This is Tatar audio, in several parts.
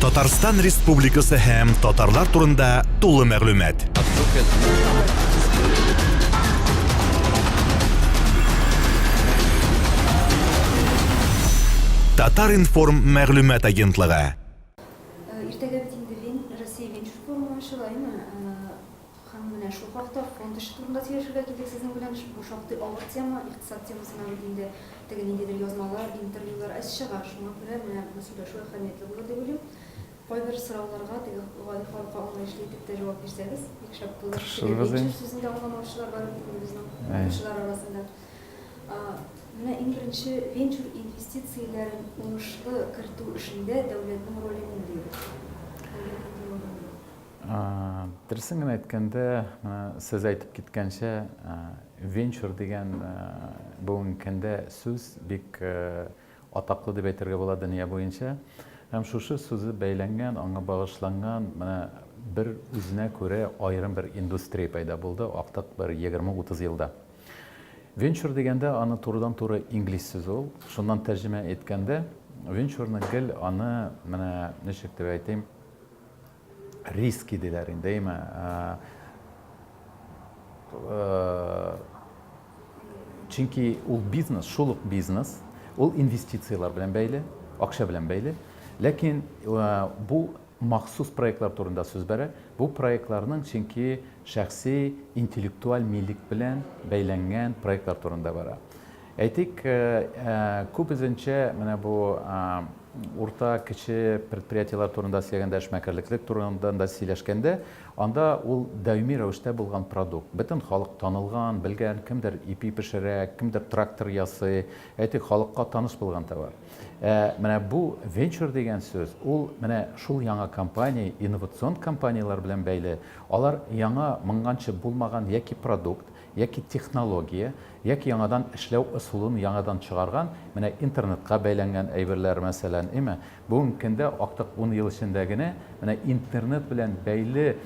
Татарстан Республикасы һәм татарлар турында тулы мәгълүмат. Татар информ мәгълүмат агентлыгы. Иртәгә бит инде Россия Венчур форумы ачылаймы? Һәм менә шул хакта фонд эше турында сөйләшергә килдек сезнең белән. Бу шактый авыр тема, икътисад темасына бит инде теге ниндидер язмалар, интервьюлар чыга. Шуңа күрә менә бу сөйләшү әһәмиятле булыр дип уйлыйм. Кайбер сорауларга теге гади халыкка аңлаешлы итеп тә җавап бирсәгез, бик шәп булыр. Венчур сүзендә аңламаучылар бар безнең укучылар арасында. Менә иң беренче венчур инвестицияләрен уңышлы кертү эшендә дәүләтнең роле нинди? Дөресен генә әйткәндә, сез әйтеп киткәнчә, венчур дигән бүгенге көндә сүз бик атаклы дип әйтергә була дөнья буенча. Һәм шушы сүзе бәйләнгән, аңа багышланган, менә бер үзенә күрә аерым бер индустрия пайда булды, актык бер 20-30 елда. Венчур дигәндә аны турыдан-туры инглиз сүзе ул. Шуннан тәрҗемә әйткәндә, венчурны гел аны менә ничек дип әйтим, риски диләр инде, әйме. Чөнки ул бизнес, шул ук бизнес, ул инвестициялар белән бәйле, акча белән бәйле. Ләкин бу махсус проектлар турында сүз бәрә. Бу проектларның чөнки шәхси интеллектуаль милек белән бәйләнгән проектлар турында бара. Әйтик, күпезенчә менә бу урта кече предприятиелар турында сөйләгәндә, эшмәкәрлеклек турында да сөйләшкәндә, анда ул даими рәвештә булган продукт. Бөтен халык танылган, белгән, кемдер ипи пешерә, кемдер трактор ясый, әйтик, халыкка таныш булган товар. Менә бу венчур дигән сүз, ул менә шул яңа компания, инновацион компаниялар белән бәйле, алар яңа моңганчы булмаган яки продукт, яки технология, яки яңадан эшләү ысулын яңадан чыгарган, менә интернетка бәйләнгән әйберләр, мәсәлән, бүгенге көндә актык 10 ел эчендә генә менә интернет белән бәйле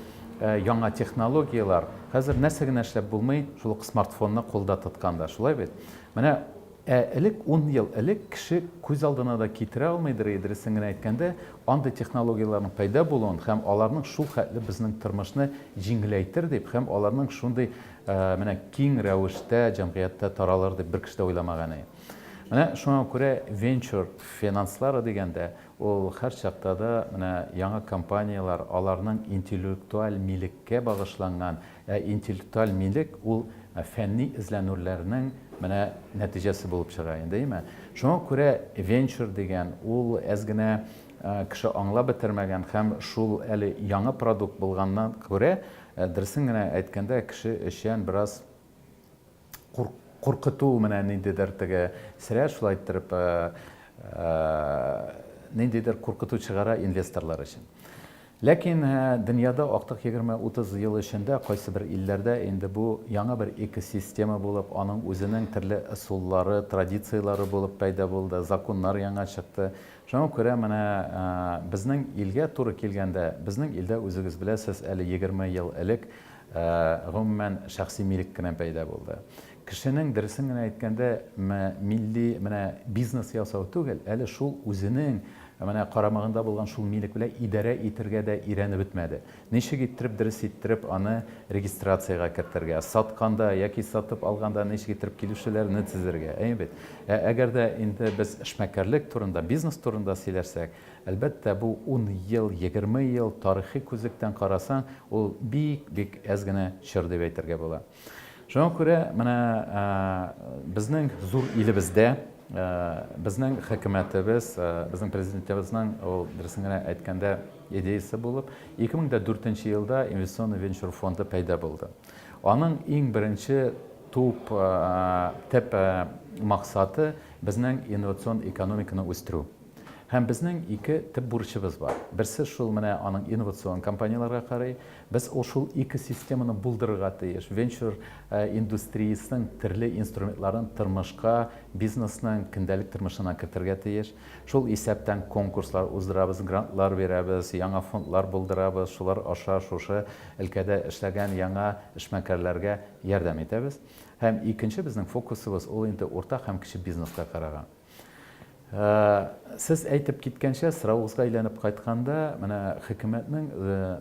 яңа технологиялар, хәзер нәрсә генә эшләп булмый, шул смартфонны кулда тотканда, шулай бит. Менә элек 10 ел элек кеше күз алдына да китерә алмыйдыр иде, дөресен генә әйткәндә, андый технологияларның пайда булуын һәм аларның шул хәтле безнең тормышны җиңеләйтер дип, һәм аларның шундый менә киң рәвештә җәмгыятьтә таралыр дип бер кеше дә уйламаган иде. Менә шуңа күрә венчур финанслары дигәндә, ул һәр чакта да менә яңа компаниялар, аларның интеллектуаль милеккә багышланган, интеллектуаль милек ул фәнни эзләнүләрнең менә нәтиҗәсе булып чыга инде, әйме. Шуңа күрә венчур дигән ул әзгенә кеше аңлап бетермәгән һәм шул әле яңа продукт булганнан күрә, дөресен генә әйткәндә, кеше өчен бераз куркыту менә ниндидер теге сирә шулай итеп ниндидер куркыту чыгара инвесторлар өчен. Ләкин дөньяда актык 20-30 ел эчендә кайсы бер илләрдә инде бу яңа бер экосистема булып, аның үзенең төрле ысуллары, традициялары булып пайда булды, законнар яңа чыкты. Шуңа күрә менә безнең илгә туры килгәндә, безнең илдә үзегез беләсез, әле 20 ел элек гомумән шәхси милек кенә пайда булды. Кешенең дөресен генә әйткәндә, милли менә бизнес ясау түгел, әле шул үзенең менә карамагында булган шул милек белән идарә итәргә дә өйрәнеп бетмәде. Ничек иттереп, дөрес иттереп аны регистрациягә кертергә, сатканда яки сатып алганда ничек иттереп килүчеләрне тизергә, әйбәт. Әгәр дә инде без эшмәкәрлек турында, бизнес турында сөйләсәк, әлбәттә бу 10 ел, 20 ел тарихи күзлектән карасаң, ул бик әз генә чор дип әйтергә була. Шуңа күрә менә безнең зур илебездә безнең хөкүмәтебез, безнең президентыбызның дөресен генә әйткәндә идеясе булып, 2004 елда инвестиционный венчур фонды пайда булды. Аның иң беренче төп максаты безнең инновацион экономиканы үстерү. Һәм безнең ике төп бурычыбыз бар. Берсе шул менә аның инновацион компанияларга карый, без шул экосистеманы булдырырга тиеш. Венчур индустриясының төрле инструментларын тормышка, бизнесның көндәлек тормышына кертергә тиеш. Шул исәптән конкурслар уздырабыз, грантлар бирәбез, яңа фондлар булдырабыз, шулар аша шушы өлкәдә эшләгән яңа эшмәкәрләргә ярдәм итәбез. Һәм икенче безнең фокусыбыз ул инде урта һәм кече бизнеска караган. Сез әйтеп киткәнчә, сорауыгызга әйләнеп кайтканда, менә хөкүмәтнең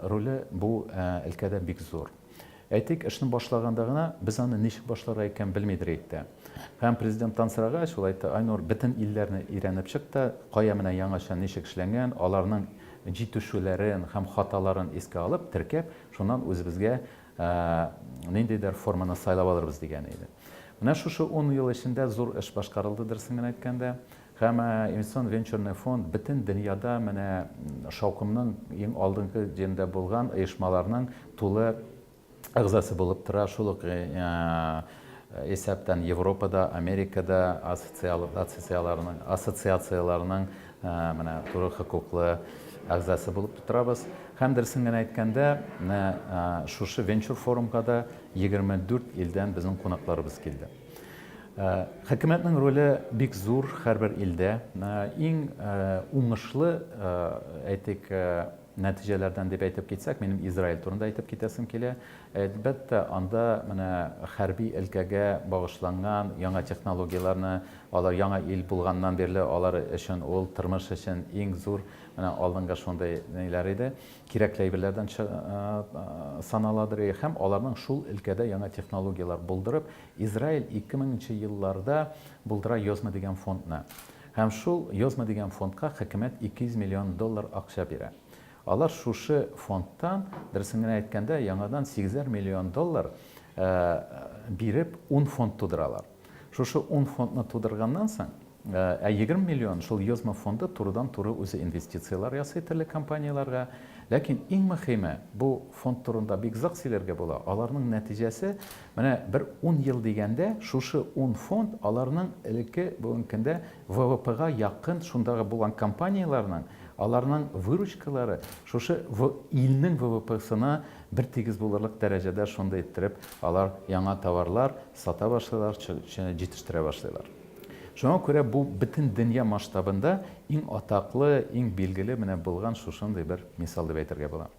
роле бу өлкәдә бик зур. Әйтик, эшне башлаганда гына без аны ничек башларга икән белмидер әйтте. Һәм президенттан сорагач, ул әйтте: "Айнур, бөтен илләрне өйрәнеп чыкты, кая менә яңаша ничек эшләнгән, аларның җитешүләрен һәм хаталарын искә алып, теркәп, шуннан үзебезгә ниндидер форманы сайлап алырбыз" дигән иде. Менә шушы 10 ел эчендә зур эш башкарылды дөресен генә әйткәндә. Һәм инвестицион венчурный фонд бөтен дөньяда менә шаукымның иң алдынгы җирендә булган оешмаларның тулы әгъзасы булып тора. Шул ук исәптән Европада, Америкада ассоциацияларның менә туры хокуклы әгъзасы булып торабыз. Һәм дөресен генә әйткәндә, шушы венчур форумга да 24 илдән безнең кунакларыбыз килде. Хөкүмәтнең роле бик зур һәрбер илдә. Иң уңышлы әйтик нәтиҗәләрдән дип әйтеп китсәк, минем Израиль турында әйтеп китәсем килә. Әлбәттә, анда менә хәрби өлкәгә багышланган яңа технологияларны, алар яңа ил булганнан бирле алар өчен, ул тормыш өчен иң зур менә алдынгы шундай нәйләр иде. Кирәкле әйберләрдән саналадыр. Һәм аларның шул өлкәдә яңа технологиялар булдырып, Израиль 2000 елларда булдыра Йозма дигән фондны. Һәм шул Йозма дигән фондка хөкүмәт $200 миллион акча бирә. Алар шушы фондтан, дөресен генә әйткәндә, яңадан $8 миллион биреп 10 фонд тудыралар. Шушы 10 фондны тудырганнан соң, 20 миллион шул Йозма фонды турыдан-туры үзе инвестициялар ясый төрле компанияларга. Ләкин иң мөһиме, бу фонд турында бик зак сөйләргә була. Аларның нәтиҗәсе, менә бер 10 ел дигәндә, шушы 10 фонд аларның элекке бүгенге көндә ВВП-га якын шундагы булган компанияларның аларның выручкалары шушы илнең ВВП-сына бер тигез булырлык дәрәҗәдә шунда иттереп, алар яңа товарлар сата башлыйлар, җитештерә башлыйлар. Шуңа күрә бу бөтен дөнья масштабында иң атаклы, иң билгеле менә булган шушындай бер мисал дип әйтергә була.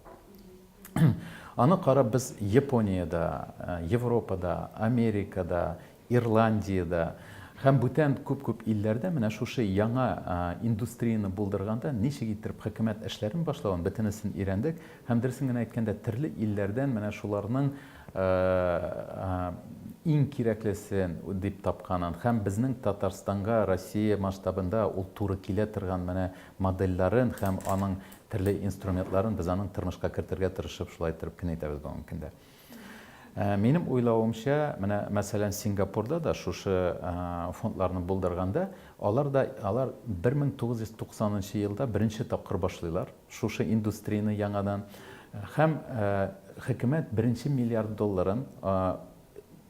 Аны карап без Япониядә, Европада, Америкада, Ирландиядә һәм бүтән күп илләрдә менә шушы яңа индустрияны булдырганда ничек итеп хөкүмәт эшләрен башлаган бөтенесен өйрәндек. Һәм дөресен генә әйткәндә, төрле илләрдән менә шуларның иң кирәклесен дип тапканын һәм безнең Татарстанга, Россия масштабында ул туры килә торган менә модельләрен һәм аның төрле инструментларын без аның тормышка кертергә тырышып, шулай итеп кенәйтәбез бүгенге көндә. Минем уйлавымча, менә мәсәлән Сингапурда да шушы фондларны булдырганда, алар 1990 елда беренче тапкыр башлыйлар шушы индустрияны яңадан. Һәм хөкүмәт $1 миллиард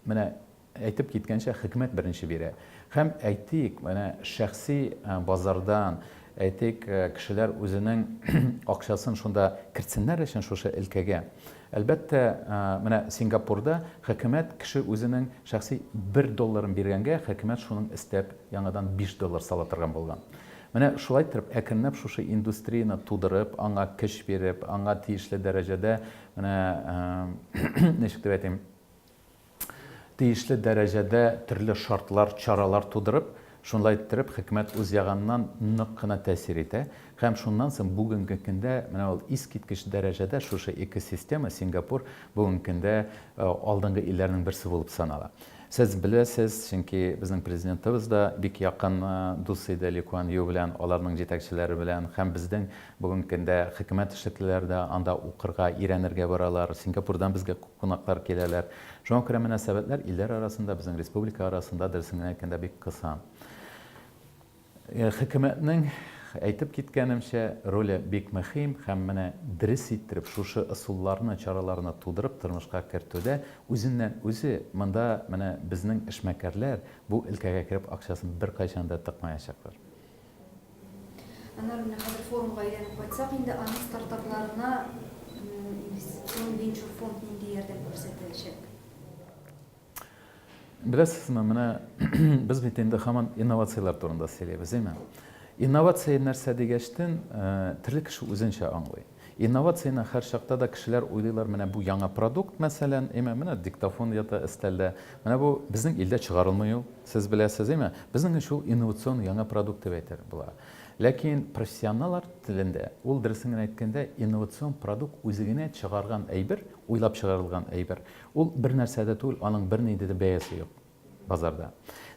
менә әйтеп киткәнчә хөкүмәт беренче бирә. Һәм әйтик, менә шәхси базардан әйтик, кешеләр үзенең акчасын шунда кертсеннәр өчен шушы өлкәгә. Әлбәттә, менә Сингапурда хөкүмәт кеше үзенең шәхси $1 биргәнгә, хөкүмәт шуның истәп яңадан $5 сала торган булган. Менә шулай итеп әкренләп шушы индустрияны тудырып, аңа көч биреп, аңа тиешле дәрәҗәдә менә ничек дип әйтим, тиешле дәрәҗәдә төрле шартлар, чаралар тудырып, шунлай итеп хөкүмәт үз ягыннан нык кына тәэсир итә. Һәм шуннан соң бүгенге көндә менә ул искиткеч дәрәҗәдә шушы экосистема Сингапур бүгенге көндә алдынгы илләрнең берсе булып санала. Сез беләсез, чөнки безнең президентыбыз да бик якын дус иде Ли Куан Ю белән, аларның җитәкчеләре белән, һәм безнең бүгенге көндә хөкүмәт эшлеклеләре дә анда укырга, өйрәнергә баралар. Сингапурдан безгә кунаклар киләләр. Шуңа күрә мөнәсәбәтләр илләр арасында, безнең республика арасында дөресен әйткәндә бик кыса. Хөкүмәтнең әйтеп киткәнемчә роле бик мөһим һәм менә дөрес иттереп шушы ысулларны, чараларны тудырып тормышка кертүдә үзе монда менә безнең эшмәкәрләр бу өлкәгә кереп акчасын бер кайчан да тыкмаячаклар. Аннары менә хәзер форумга әйләнеп кайтсак, инде аның стартапларына инвестицион венчур фонд нинди ярдәм күрсәтәчәк? Беләсезме, менә без бит инде һаман инновациялар турында сөйләйбез, әйме? Инновация нәрсә дигәчтен, төрле кеше үзенчә аңлый. Инновацияны һәр чакта да кешеләр уйлыйлар, менә бу яңа продукт, мәсәлән, менә диктофон ята өстәлдә. Менә бу безнең илдә чыгарылмый ул. Сез беләсез, безнең өчен инновацион яңа продукт дип әйтер була. Ләкин профессионаллар телендә, ул дөресен генә әйткәндә, инновацион продукт үзегенә чыгарган әйбер, уйлап чыгарылган әйбер. Ул бер нәрсәдә түгел, аның бернинди дә бәясе юк базарда.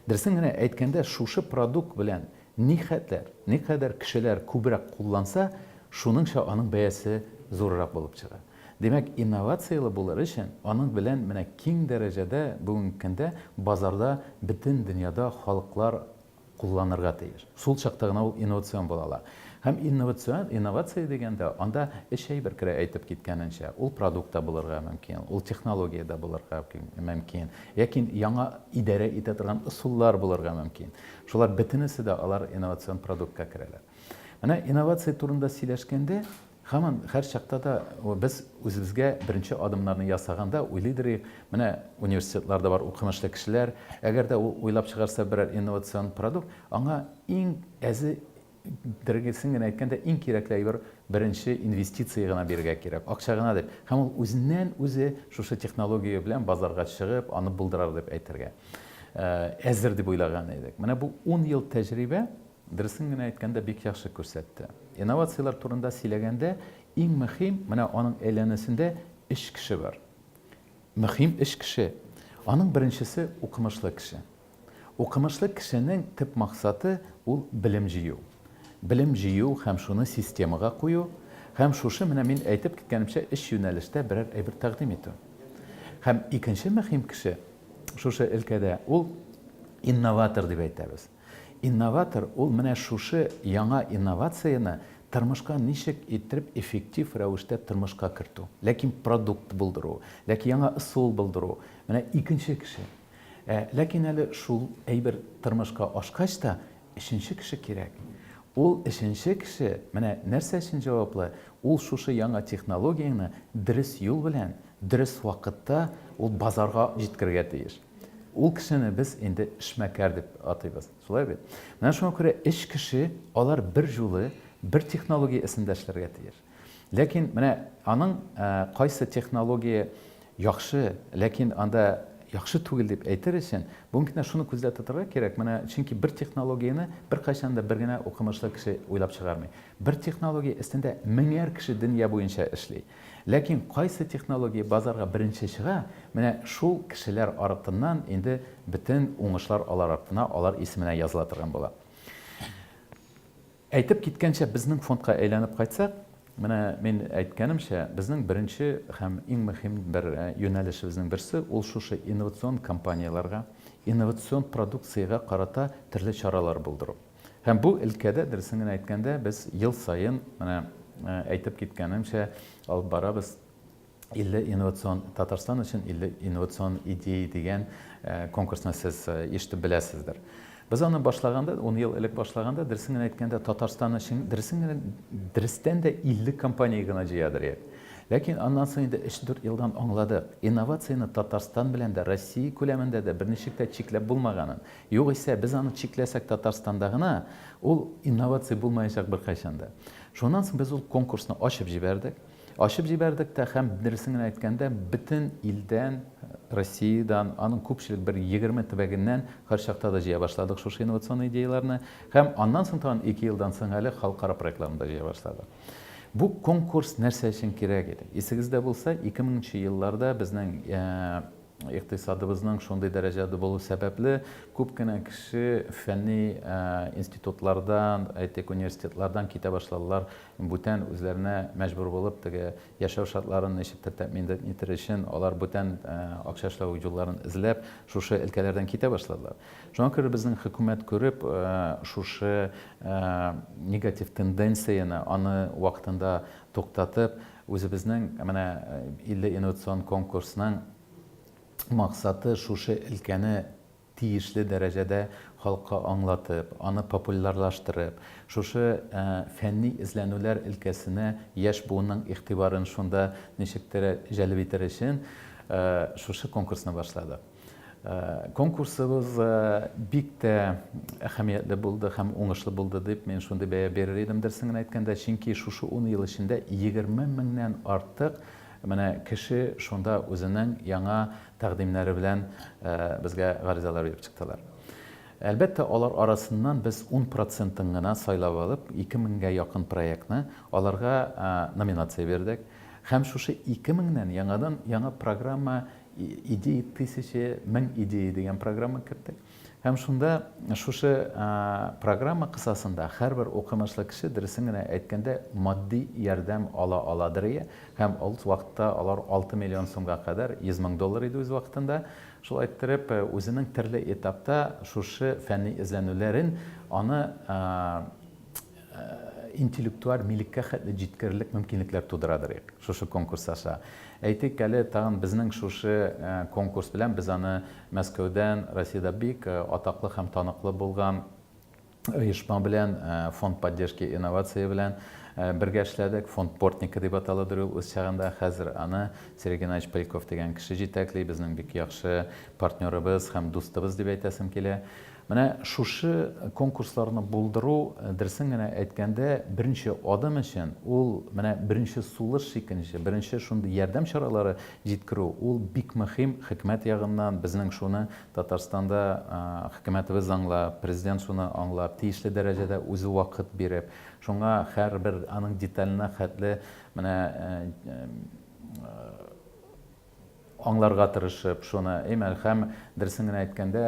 Дөресен генә әйткәндә, шушы продукт белән никадәр кешеләр күбрәк кулланса, шуныңча аның бәясе зуррак булып чыга. Демәк, инновациялы булыр өчен аның белән менә киң дәрәҗәдә бүгенге көндә базарда бөтен дөньяда халыклар кулланырга тиеш. Шул чакта гына ул инновацион була ала. Һәм инновация дигәндә анда эш әйбер керә әйтеп киткәненчә, ул продукта булырга мөмкин, ул технологиядә булырга мөмкин, яки яңа идарә итә торган ысуллар булырга мөмкин. Шулар бөтенесе дә алар инновацион продуктка керәләр. Менә инновация турында сөйләшкәндә, һәр чакта да без үзебезгә беренче адымнарны ясаганда уйлыйдыр, менә университетларда бар укымышлы кешеләр, әгәр дә ул уйлап чыгарса берәр инновацион продукт, аңа иң әзе дәрәҗәсен генә әйткәндә иң кирәкле әйбер беренче инвестиция гына бирергә кирәк, акча гына дип. Һәм ул үзеннән үзе шушы технология белән базарга чыгып, аны булдырар дип әйтергә әзер дип уйлаган идек. Менә бу 10 ел тәҗрибә дөресен генә әйткәндә бик яхшы күрсәтте. Инновациялар турында сөйләгәндә иң мөһим менә аның әйләнәсендә эш кеше бар. Мөһим эш кеше. Аның беренчесе укымышлы кеше. Укымышлы кешенең төп максаты ул белем җыю. Белем җыю һәм шуны системага кую, һәм шушы менә мин әйтеп киткәнемчә эш юнәлештә берәр әйбер тәкъдим итү. Һәм икенче мөһим кеше шушы өлкәдә ул инноватор дип әйтәбез. Инноватор ул менә шушы яңа инновацияны тормышка ничек иттереп эффектив рәвештә тормышка кертү, ләкин продукт булдыру, ләкин яңа ысул булдыру. Менә икенче кеше. Ләкин әле шул әйбер тормышка ашкач та өченче кеше кирәк. Ул өченче кеше менә нәрсә өчен җаваплы? Ул шушы яңа технологияны дөрес юл белән, дөрес вакытта ул базарга җиткергә тиеш. Ул кешене без инде эшмәкәр дип атыйбыз. Шулай бит. Менә шуңа күрә эш кеше алар бер юлы бер технология исендә эшләргә тиеш. Ләкин менә аның кайсы технология яхшы, ләкин анда яхшы түгел дип әйтер өчен, бүгенге шуны күздә тотарга кирәк. Менә чөнки бер технологияны бер кайчан да бер генә укымышлы кеше уйлап чыгармый. Бер технология өстендә меңәр кеше дөнья буенча эшли. Ләкин кайсы технология базарга беренче чыга, менә шул кешеләр артыннан инде бөтен уңышлар алар артына, алар исеменә языла торган була. Әйтеп киткәнчә безнең фондка әйләнеп кайтсак, менә мин әйткәнемчә, безнең беренче һәм иң мөһим бер юнәлешебезнең берсе ул шушы инновацион компанияларга, инновацион продукцияга карата төрле чаралар булдыру. Һәм бу өлкәдә дөресен генә әйткәндә без ел саен менә әйтеп киткәнемчә алып барабыз 50 инновацион Татарстан өчен 50 инновацион идея дигән конкурсны сез ишетеп беләсездер. Biz аны башлаганда, 10 ел элек башлаганда, дөресен генә әйткәндә Татарстан өчен дөрестән дә 50 компания гына җыядыр. Ләкин аннан соң инде 3-4 елдан аңладык. Инновацияны Татарстан белән дә, Россия күләмендә дә берничек тә чикләп булмаганын. Югыйсә без аны чикләсәк Татарстанда гына, ул инновация булмаячак беркайчан да. Шуннан соң без ул конкурсны ачып җибәрдек. Ачып җибәрдек тә һәм дөресен генә әйткәндә бөтен илдән, Россиядән, аның күпчелек бер 20 төбәгеннән һәр чакта да җыя башладык шушы инновацион идеяларны һәм аннан соң тагын 2 елдан соң әле халыкара проектларны да җыя башладык. Бу конкурс нәрсә өчен кирәк иде? Исегездә булса, 2000 елларда безнең икътисадыбызның шундый дәрәҗәдә булу сәбәпле күп кенә кеше фәнни институтлардан, әйтик университетлардан китә башладылар. Бүтән үзләренә мәҗбүр булып, теге яшәү шартларын ничектер тәэмин итер өчен алар бүтән акча эшләү юлларын эзләп, шушы өлкәләрдән китә башладылар. Шуңа күрә безнең хөкүмәт күреп, шушы негатив тенденцияны аны вакытында туктатып, үзебезнең менә 50 инновацион конкурсның максаты шушы өлкәне тиешле дәрәҗәдә халыкка аңлатып, аны популярлаштырып, шушы фәнни эзләнүләр өлкәсенә яшь буынның игътибарын шунда ничектер җәлеп итер өчен шушы конкурсны башладык. Конкурсыбыз бик тә әһәмиятле булды һәм уңышлы булды дип мен шундый бәя бирер идем дөресен әйткәндә, чөнки шушы 10 ел эчендә 20 меңнән артык менә кеше шунда үзенең яңа тәкъдимнәре белән безгә гаризалар биреп чыктылар. Әлбәттә, алар арасыннан без 10%-ын гына сайлап алып, 2000-гә якын проектны аларга номинация бирдек. Һәм шушы 2000-нән яңа программа идея 1000 идея дигән программа керттек. Һәм шунда шушы программа кысасында һәрбер укымышлы кеше дөресен генә әйткәндә матди ярдәм аладыр. Һәм ул вакытта алар 6 миллион сумга кадәр 100 мең доллар иде үз вакытында. Шулай иттереп, үзенең төрле этапта шушы фәнни эзләнүләрен аны интеллектуаль милеккә хәтле җиткерерлек мөмкинлекләр тудырадыр. Шушы конкурс аша. Әйтик әле тагын безнең шушы конкурс белән без аны Мәскәүдән, Россиядә бик атаклы һәм таныклы булган оешма белән, фонд поддержки инновация белән бергә эшләдек. Фонд Портника дип аталыдыр ул үз чагында. Хәзер аны Сергей Геннадьевич Поляков дигән кеше җитәкли, безнең бик яхшы партнерыбыз һәм дустыбыз дип әйтәсем килә. Менә шушы конкурсларны булдыру дөресен генә әйткәндә беренче адым өчен ул менә беренче сулыш икенче, беренче шундый ярдәм чаралары җиткерү ул бик мөһим хөкүмәт ягыннан безнең шуны Татарстанда хөкүмәтебез аңлап, президент шуны аңлап, тиешле дәрәҗәдә үзе вакыт биреп, шуңа һәрбер аның деталенә хәтле менә аңларга тырышып, шуны һәм дөресен генә әйткәндә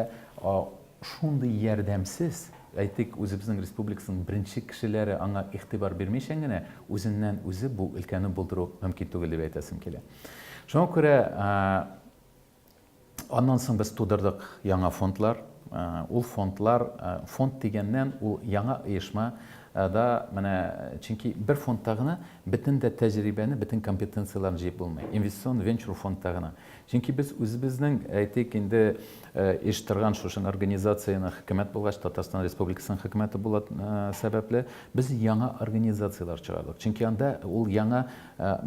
шундый ярдәмсез, әйтик, үзебезнең республикасының беренче кешеләре аңа игътибар бирмичә генә үзеннән үзе бу өлкәне булдыру мөмкин түгел дип әйтәсем килә. Шуңа күрә аннан соң без тудырдык яңа фондлар. Ул фондлар, фонд дигәннән ул яңа оешма да менә чөнки бер фондта гына бөтен дә тәҗрибәне, бөтен компетенцияларны җыеп булмый. Инвестицион венчур фондта гына. Чөнки без үзебезнең әйтик инде ишетергән шушы организацияны хөкүмәт булгач, Татарстан Республикасының хөкүмәте була сәбәпле біз яңа организациялар чыгардык. Чөнки анда ул яңа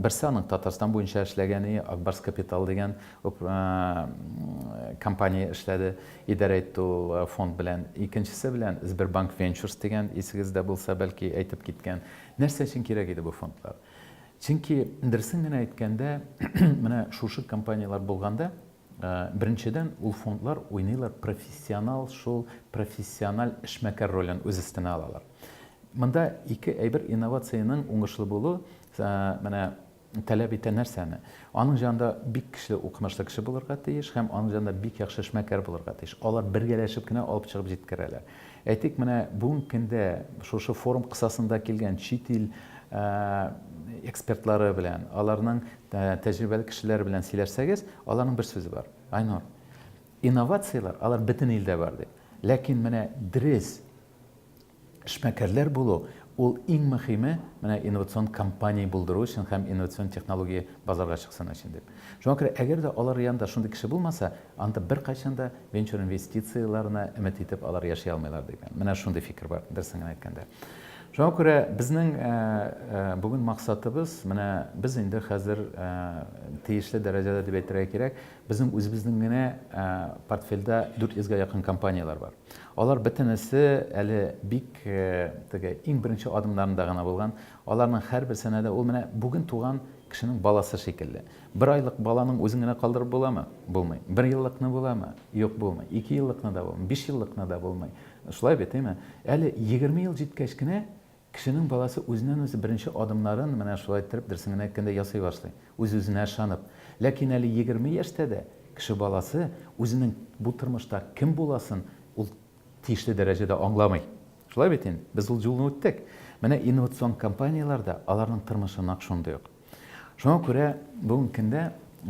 берсе аның Татарстан буенча эшләгәне Акбарс Капитал дигән компания эшләде, идарә итте ул фонд белән. Икенчесе белән Сбербанк Ventures дигән исегездә булса бәлки әйтеп киткән. Нәрсә өчен кирәк иде бу фондлар? Чөнки дөресен генә әйткәндә, менә шушы компаниялар булганда, беренчедән ул фондлар уйныйлар профессиональ эшмәкәр ролен үз өстенә алалар. Монда ике әйбер инновацияның уңышлы булу менә таләп итә нәрсәне? Аның җанында бик көчле укымышлы кеше булырга тиеш һәм аның җанында бик яхшы эшмәкәр булырга тиеш. Алар бергәләшеп кенә алып чыгып җиткерәләр. Әйтик, менә бүгенге көндә шушы форум кысасында килгән чит ил экспертлары белән, аларның тәҗрибәле кешеләре белән сөйләшсәгез, аларның бер сүзе бар. Айнур, инновациялар, алар бөтен илдә бар ди. Ләкин менә дөрес эшмәкәрләр булу, ул иң мөһиме менә инновацион компания булдыру өчен һәм инновацион технология базарга чыксын өчен дип. Шуңа күрә, әгәр дә алар янында шундый кеше булмаса, анда беркайчан да венчур инвестицияларына өмет итеп алар яши алмыйлар дигән. Менә шундый фикер бар, дөресен генә әйткәндә. Шуңа күрә безнең бүген максатыбыз, менә без инде хәзер тиешле дәрәҗәдә дип әйтергә кирәк, безнең үзебезнең генә портфельдә 400-га якын компаниялар бар. Алар бөтенесе әле бик теге иң беренче адымнарында гына булган. Аларның һәрберсенә дә ул менә бүген туган кешенең баласы шикелле. 1 айлык баланың үзен генә калдырып буламы? Булмый. 1 еллыкны буламы? Юк, булмый. 2 еллыкны да булмый. 5 еллыкны да булмый. Шулай бит, әйме? Әле 20 ел җиткәч кенә кешенең баласы үзеннән үзе беренче адымнарын менә шулай итеп дөресен генә әйткәндә ясый башлый. Үз-үзенә ышанып. Ләкин әле 20 яшьтә дә кеше баласы үзенең бу тормышта кем буласын ул тиешле дәрәҗәдә аңламый. Шулай бит инде. Без ул юлны үттек. Менә инновацион компанияларда аларның тормышы нак шундый ук. Шуңа күрә бүгенге көндә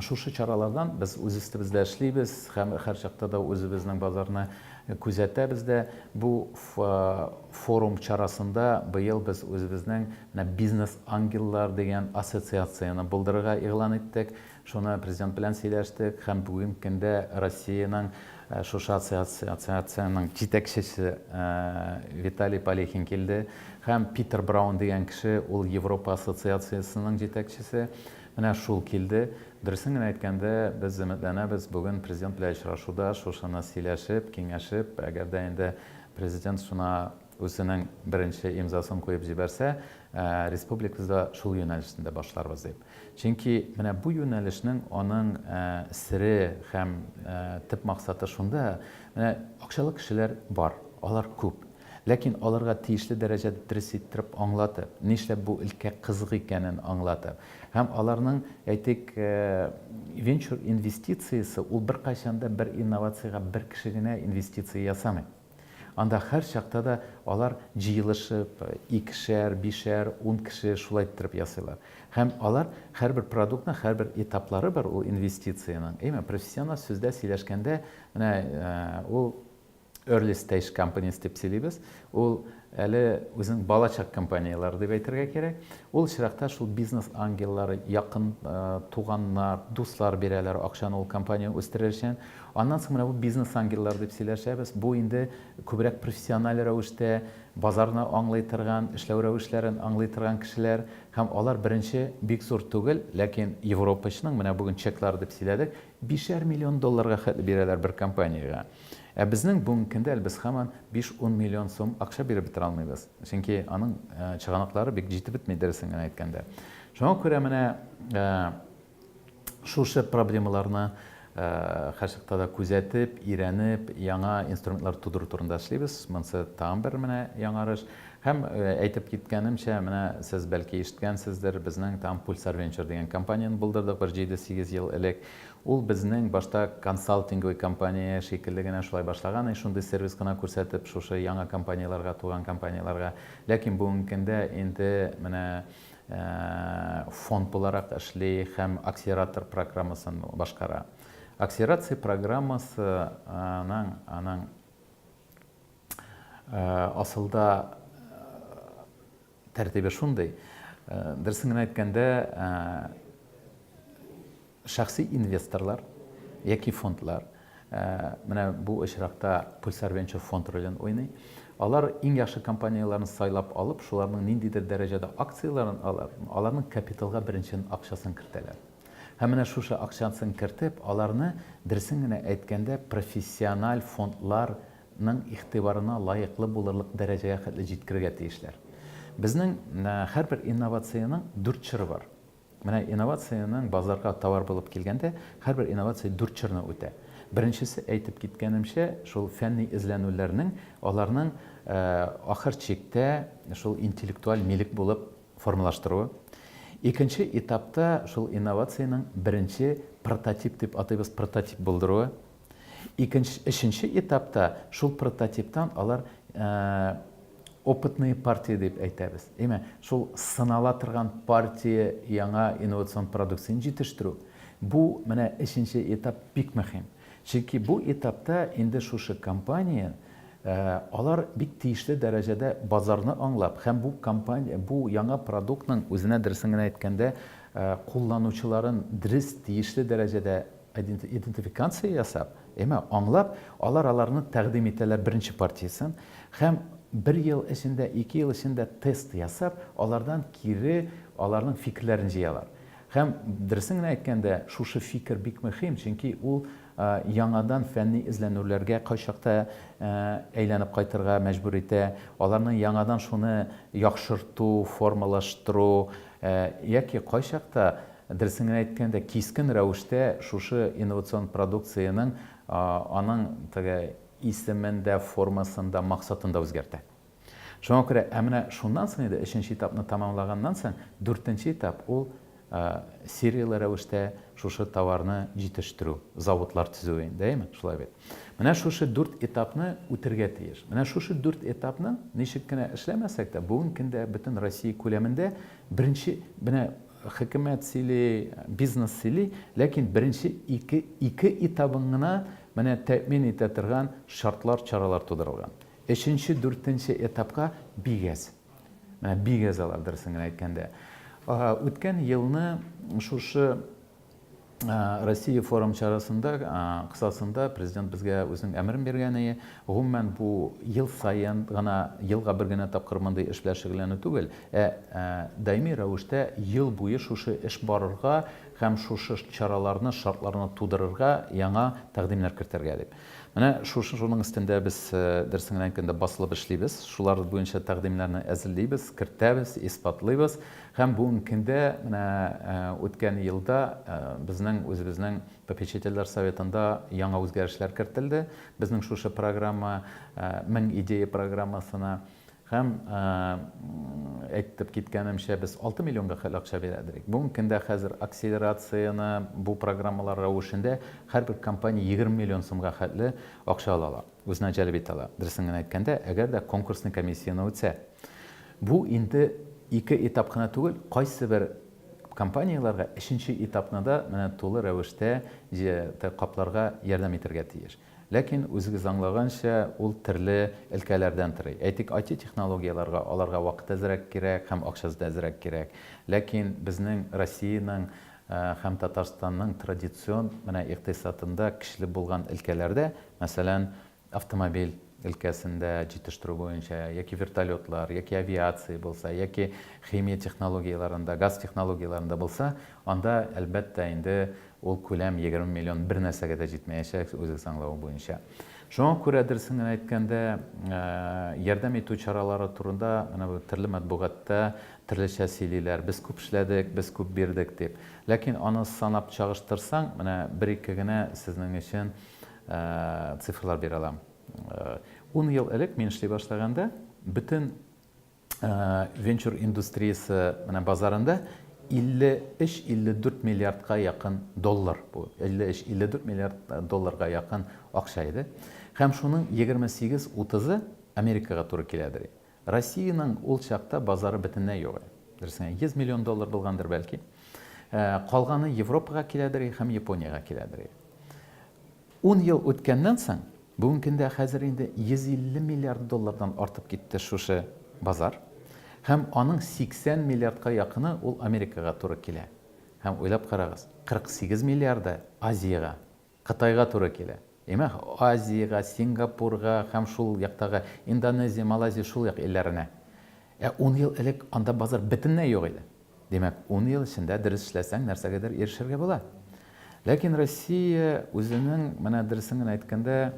шушы чаралардан без үз өстебездә эшлибез һәм һәр чакта да үзебезнең базарны күзәтәбез дә. Бу форум чарасында быел без үзебезнең бизнес ангеллар дигән ассоциацияны булдырырга игълан иттек. Шуны президент белән сөйләштек һәм бүгенге көндә Россиянең шушы ассоциацияның жетекчиси Виталий Полехин келді. Һәм Питер Браун деген кіші, ол Европа ассоциациясының жетекчиси. Менә шул келді. Дөресен генә әйткәндә, без өметләнәбез бүген президент белән очрашуда шушыны сөйләшеп, киңәшеп, әгәр дә инде президент шуна үзенең беренче имзасын куеп җибәрсә, республикабызда шул юнәлештә башларбыз дип. Чөнки менә бу юнәлешнең аның сире һәм төп максаты шунда, менә акчалы кешеләр бар, алар күп. Ләкин аларга тиешле дәрәҗәдә дөрес иттереп аңлатып, нишләп бу өлкә кызык икәнен аңлатып. Һәм аларның, әйтик, венчур инвестициясе ул беркайчанда бер инновацияга бер кеше генә инвестиция ясамый. Анда һәр чакта да алар җыелышып, 2-шәр, 5-шәр, 10 кеше шулай иттереп ясыйлар. Һәм алар һәрбер продуктның һәрбер этаплары бар ул инвестицияның. Әмма профессионал сүздә сөйләшкәндә, менә ул early stage companies дип сөйлибез. Ул әле үзенең балачак компаниялар дип әйтергә кирәк. Ул чиракта шул бизнес ангеллары, якын туганнар, дуслар бирәләр акчаны ул компания үстерер өчен. Аннан соң менә бу бизнес ангеллар дип сөйләшәбез. Бу инде күбрәк профессиональ рәвештә базарны аңлый торган, эшләү рәвешләрен аңлый торган кешеләр. Һәм алар беренче бик зур түгел, ләкин Европа өчен менә бүген чеклар дип сөйләдек, $5 миллион хәтле бирәләр бер компаниягә. Безнең бүгенге көндә без һаман 5-10 миллион сум акча биреп бетә алмыйбыз. Чөнки аның чыганаклары бик җитеп бетми дөресен генә әйткәндә. Шуңа күрә менә шушы проблемаларны һәрчакта да күзәтеп, өйрәнеп, яңа инструментлар тудыру турында эшлибез. Монысы тагын бер менә яңарыш. Һәм әйтеп киткәнемчә, менә сез бәлки ишеткәнсездер, безнең там Pulsar Venture дигән компанияны булдырдык 7-8 ел элек. Ул безнең башта консалтинговый компания шикелле генә шулай башлаган, шундый сервис кына күрсәтеп, шушы яңа компанияларга, туган компанияларга. Ләкин бүгенге көндә инде менә фонд буларак эшли һәм акселератор программасын башкара. Акселерация программасы аның асылда тәртибе шундый. Дөресен генә әйткәндә, шәхси инвесторлар яки фондлар, менә бу очракта Pulsar Venture фонд ролен уйный. Алар иң яхшы компанияларны сайлап алып, шуларның ниндидер дәрәҗәдә акцияларын алып, аларның капиталга беренче акчасын кертәләр. Һәм менә шушы акчасын кертеп, аларны дөресен генә әйткәндә профессиональ фондларның игътибарына лаеклы булырлык дәрәҗәгә хәтле җиткергә тиешләр. Безнең һәрбер инновацияның 4 чоры бар. Менә инновацияның базарга товар булып килгәндә, һәрбер инновация 4 чорны үтә. Беренчесе әйтеп киткәнемчә, шул фәнни эзләнүләрнең аларның ахыр чиктә шул интеллектуаль милек булып формалаштыруы. Икенче этапта шул инновацияның беренче прототип дип атыйбыз, прототип булдыруы. Өченче этапта шул прототиптан алар опытные партии дип әйтәбез. Шул сынала торган партия яңа инновацион продукцияны җитештерү. Бу менә 3нче этап бик мөһим. Чөнки бу этапта инде шушы компания алар бик тиешле дәрәҗәдә базарны аңлап, һәм бу компания, бу яңа продуктның үзенә дөресен генә әйткәндә, кулланучыларын дөрес тиешле дәрәҗәдә идентификация ясап, аңлап, аларны тәкъдим итәләр беренче партиясын, һәм 1 ел эчендә, 2 ел эчендә тест ясап, алардан кире аларның фикерләрен җыялар. Һәм дөресен генә әйткәндә, шушы фикер бик мөһим, чөнки ул яңадан фәнни эзләнүләргә кайчакта әйләнеп кайтырга мәҗбүр итә. Аларның яңадан шуны яхшырту, формалаштыру яки кайчакта дөресен генә әйткәндә кискен рәвештә шушы инновацион продукцияның аның исемендә, формасында, максатында үзгәртә. Шуңа күрә, менә шуннан соң иде 3нче этапны тамамлаганнан соң 4нче этап ул сериялы рәвештә шушы товарны җитештерү, заводлар төзү инде, шулай бит. Менә шушы 4 этапны үтәргә тиеш. Менә шушы 4 этапны ничек кенә эшләмәсәк тә, бүген көндә бөтен Россия күләмендә беренче менә хөкүмәт сөйли, бизнес сөйли, ләкин беренче 2 этабын гына менә тәэмин итә торган шартлар, чаралар тудырылган. 3нче, 4нче этапка бигәз. Менә бигәз алар дөресен генә әйткәндә. Үткән елны шушы Россия форум чарасында кысасында президент безгә үзенең әмерен биргән. Гомумән бу ел сайын гына, елга бер генә тапкыр мондый эш белән шөгыльләнү түгел, даими рәвештә ел буе шушы эш барырга һәм шушы чараларны, шартларны тудырырга яңа тәкъдимнәр кертергә дип. Менә шуның өстендә без дөресен әйткәндә басылып эшлибез. Шулар буенча тәкъдимнәрне әзерлибез, кертәбез, испатлыйбыз. Һәм бүгенге көндә менә үткән елда безнең үзебезнең попечительләр советында яңа үзгәрешләр кертелде. Безнең шушы программа 1000 идея программасына һәм әйтеп киткәнемчә без 6 миллионга хәл акча бирәдек. Бүгенге көндә хәзер акселерацияны бу программалар рәвешендә һәрбер компания 20 миллион сумга хәтле акча ала, үзенә җәлеп итә ала. Дөресен әйткәндә, әгәр дә конкурсны комиссияны үтсә, бу инде ике этап кына түгел, кайсы бер компанияларга өченче этапны да менә тулы рәвештә капларга ярдәм итәргә тиеш. Ләкин үзегез аңлаганча ул төрле өлкәләрдән торый. Әйтик, IT технологияларга аларга вакыт әзрәк кирәк һәм акчасы да әзрәк кирәк. Ләкин безнең Россиянең һәм Татарстанның традицион менә икътисадында көчле булган өлкәләрдә, мәсәлән, автомобиль өлкәсендә җитештерү буенча, яки вертолетлар, яки авиация булса, яки химия технологияларында, газ технологияларында булса, анда әлбәттә инде ул күләм 20 миллион бер нәрсәгә дә җитмәячәк үзегез аңлавы буенча. Шуңа күрә дөресен әйткәндә, ярдәм итү чаралары турында менә бу төрле матбугатта төрлечә сөйлиләр. Без күп эшләдек, без күп бирдек дип. Ләкин аны санап чагыштырсаң, менә бер-ике генә сезнең өчен цифрлар бирә алам. 10 ел элек мин эшли башлаганда, бөтен венчур индустриясы менә базарында 53-54 миллиардка якын доллар бу. 53-54 миллиард долларга якын акча иде. Һәм шуның 28-30-ы Америкага туры киләдер. Россиянең ул чакта базары бөтенләй юк. 100 миллион доллар булгандыр бәлки. Калганы Европага киләдер һәм Япониягә киләдер. 10 ел үткәннән соң, бүгенге көндә хәзер инде 150 миллиард доллардан артып китте шушы базар. Һәм аның 80 миллиардка якыны ул Америкага туры килә. Һәм уйлап карагыз, 48 миллиарды Азияга, Кытайга туры килә. Демәк, Азияга, Сингапурга һәм шул яктагы Индонезия, Малайзия шул як илләренә. 10 ел элек анда базар бөтенләй юк иде. Демәк, 10 ел эчендә дөрес эшләсәң, нәрсәгәдер ирешергә була. Ләкин Россия үзенең менә дөресен әйткәндә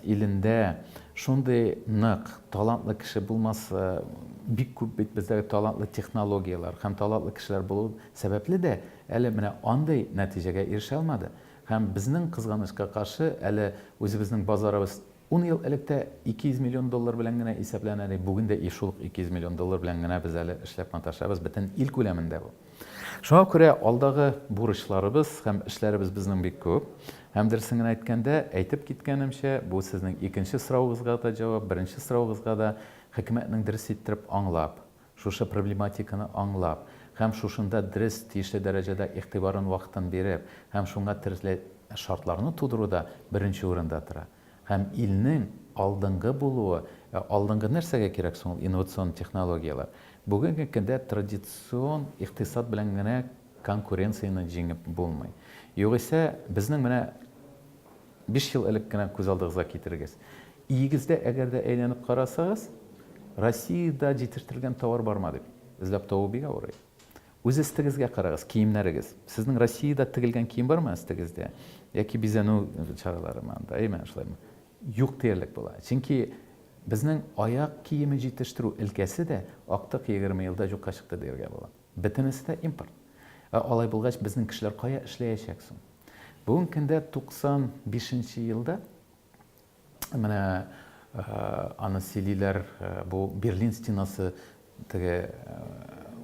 илендә шундый нык, талантлы кеше булмаса, бик күп бит бездә талантлы технологиялар һәм талантлы кешеләр булу сәбәпле дә әле менә андый нәтиҗәгә ирешә алмады. Һәм безнең кызганычка каршы әле үзебезнең базарыбыз 10 ел электә 200 миллион доллар белән генә исәпләнә, бүген дә шул 200 миллион доллар белән генә без әле эшләп маташабыз бөтен ил күләмендә бу. Шуңа күрә алдагы бурычларыбыз һәм эшләребез безнең бик күп. Һәм дөресен әйткәндә, әйтеп киткәнемчә, бу сезнең икенче сорауыгызга да җавап, беренче сорауыгызга да хөкүмәтнең дөрес иттереп аңлап, шушы проблематиканы аңлап, һәм шушында дөрес тиешле дәрәҗәдә игътибарын вакытын биреп, һәм шуңа төрле шартларны тудыруда беренче урында тора. Һәм илнең алдынгы булуы, алдынгы нәрсәгә кирәк соң инновацион технологиялар. Бүгенге көндә традицион икътисад белән генә конкуренцияны җиңеп булмый. Югыйсә, безнең менә 5 ел элек кенә күз алдыгызга китерегез. Игездә әгәр дә әйләнеп карасагыз, Россиядә җитештерелгән товар барма дип, эзләп табу бик авыр. Үз истегезгә карагыз, киемнәрегез. Сезнең Россиядә тегелгән кием бармы истегездә? Яки бизәнү чаралары монда, әйме шулаймы? Юк диярлек була. Чөнки безнең аяк киеме җитештерү өлкәсе дә актык 20 елда юкка чыкты дияргә була. Бөтенесе дә импорт. Алай булгач безнең кешеләр кая эшләячәк соң? Бүгенге көндә 95 елда менә аны сөйлиләр, бу Берлин стенасы теге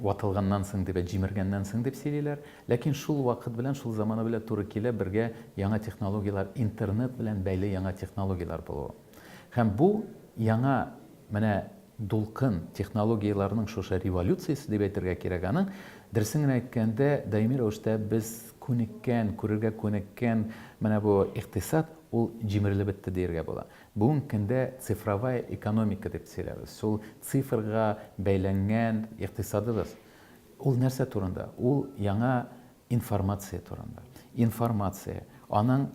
ватылганнан соң дип, җимергәннән соң дип сөйлиләр. Ләкин шул вакыт белән, шул заманы белән туры килә бергә яңа технологиялар, интернет белән бәйле яңа технологиялар булу. Һәм бу яңа менә дулкын технологияларның шушы революциясе дип әйтергә кирәк. Аның дөресен әйткәндә, даими рәвештә без күнеккән, күрергә күнеккән менә бу икътисад ул җимерелеп бетте дияргә була. Бүгенге көндә цифровая экономика дип сөйләбез. Шул цифрга бәйләнгән икътисадыбыз. Ул нәрсә турында? Ул яңа информация турында. информация, аның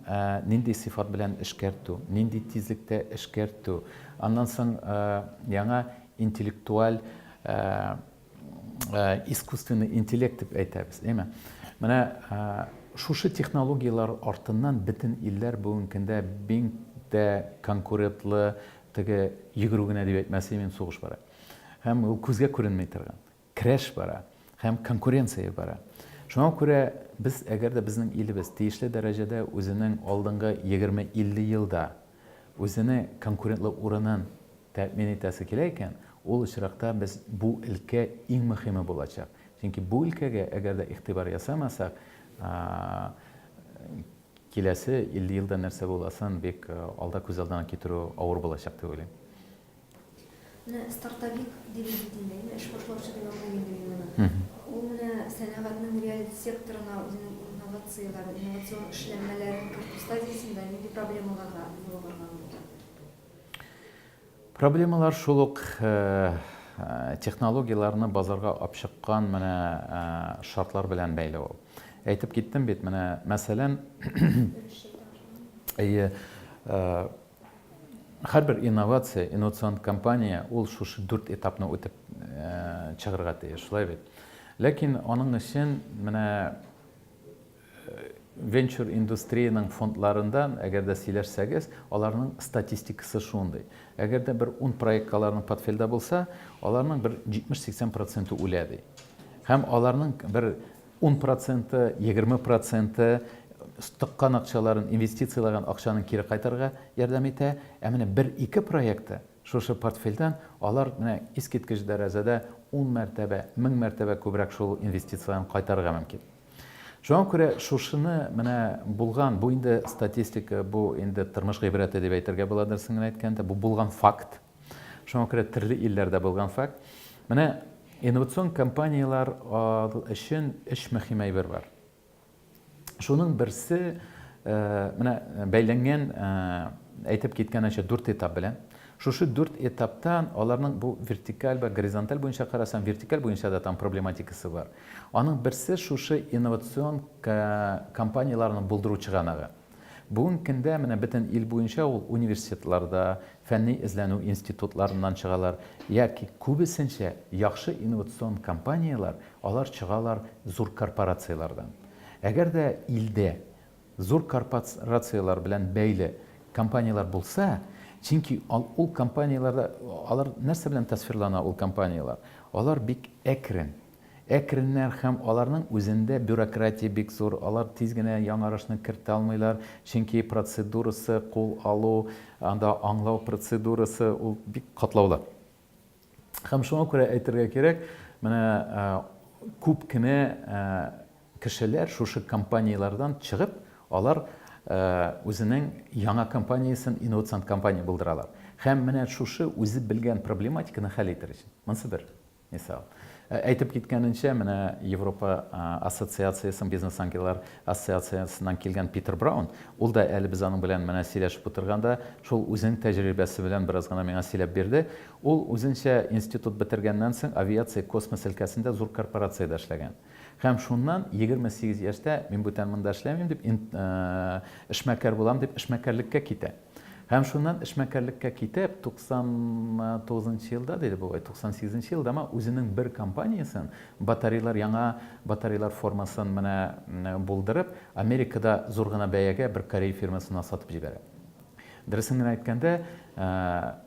нинди сифат белән эшкәртү, нинди тизлектә эшкәртү, аннан соң яңа интеллектуаль искусственный интеллект дип әйтәбез, әйме? Менә шушы технологиялар артыннан бөтен илләр бүгенге көндә бик дә конкурентлы теге йөгерү генә дип әйтмәсәм мин сугыш бара. Һәм ул күзгә күренмәй торган. Краш бара, һәм конкуренция бара. Шуңа күрә без әгәр дә безнең илебез тиешле дәрәҗәдә үзенең алдынгы 20-50 елда үзенең конкурентлы урынын тәэмин итәсе килә икән, ул очракта без бу өлкә иң мөһиме булачак. Чөнки бу өлкәгә әгәр дә игътибар ясамасак, киләсе 50 елда нәрсә буласын бик алда күз алдына китерү авыр булачак дип уйлыйм. Стартапик дивидендинде, эш башлаучы дип әйтелгән. Ул менә сәнәгатьнең реаль секторына үзенең инновацияләр, инновацион эшләнмәләрен кертү стадиясендә нинди проблемаларга юлыгырга мөмкин? Проблемалар шул ук технологияларны базарга алып чыккан менә шартлар белән бәйле ул. Әйтеп киттем бит, менә мәсәлән, һәрбер инновацион компания ул шушы 4 этапны үтеп чыгарга тиеш, шулай бит. Ләкин аның өчен менә венчур индустрияның фондларындан, әгәр дә сөйләшсәгез, аларның статистикасы шундый. Әгәр дә бер 10 проектларның портфельдә булса, аларның бер 70-80% үлә ди. Һәм аларның бер 10%, 20% тыккан акчаларын, инвестицияларган акчаны кире кайтарга ярдәм итә. Ә менә 1-2 проектты шушы портфельдән алар менә искиткеч дәрәҗәдә 10 мәртәбә, 1000 мәртәбә күбрәк шул инвестицияларны кайтарырга мөмкин. Шуңа күрә шушыны менә булган, бу инде статистика, бу инде тормыш гыйбрәте дип әйтергә була дөресен генә әйткәндә, бу булган факт. Шуңа күрә төрле илләрдә булган факт. Менә инновацион компаниялар өчен 3 мөһим әйбер бар. Шуның берсе менә бәйләнгән, әйтеп киткәнчә 4 этап белән. Шушы 4 этаптан аларның бу вертикаль ва горизонталь буенча карасам, вертикаль буенча да там проблематикасы бар. Аның берсе шушы инновацион компанияларны булдыру чыганагы. Бүгенге көндә менә бөтен ил буенча ул университетларда, фәнни эзләнү институтларыннан чыгалар, яки күбесенчә яхшы инновацион компаниялар, алар чыгалар зур корпорациялардан. Әгәр дә илдә зур корпорациялар белән бәйле компаниялар булса, чөнки ул компанияларда алар нәрсә белән тасвирлана ул компаниялар? Алар бик әкреннәр һәм аларның үзендә бюрократия бик зур, алар тиз генә яңарышны кертә алмыйлар, чөнки процедурасы, кул алу, анда аңлау процедурасы ул бик катлаулы. Һәм шуңа күрә әйтергә кирәк, менә күп кенә кешеләр шушы компаниялардан чыгып, алар үзенең яңа компаниясын инновацион компания булдыралар. Һәм менә шушы үзе белгән проблематиканы хәл итер өчен. Монысы бер мисал. Әйтеп киткәненчә, менә Европа ассоциациясының, бизнес ангеллар ассоциациясыннан килгән Питер Браун, ул да әле без аның белән менә сөйләшеп утырганда, шул үзенең тәҗрибәсе белән бераз гына миңа сөйләп бирде. Ул үзенчә институт бетергәннән соң авиация, космос өлкәсендә зур корпорациядә эшләгән. Һәм шуннан 28 яшьтә мин бүтән монда эшләмим дип, эшмәкәр булам дип эшмәкәрлеккә китә. Һәм шуннан эшмәкәрлеккә китеп 99 елда диде бу, 98 елда үзенең бер компаниясын, яңа батареялар формасын менә булдырып, Америкада зур гына бәягә бер Корей фирмасына сатып җибәрә. Дөресен генә әйткәндә,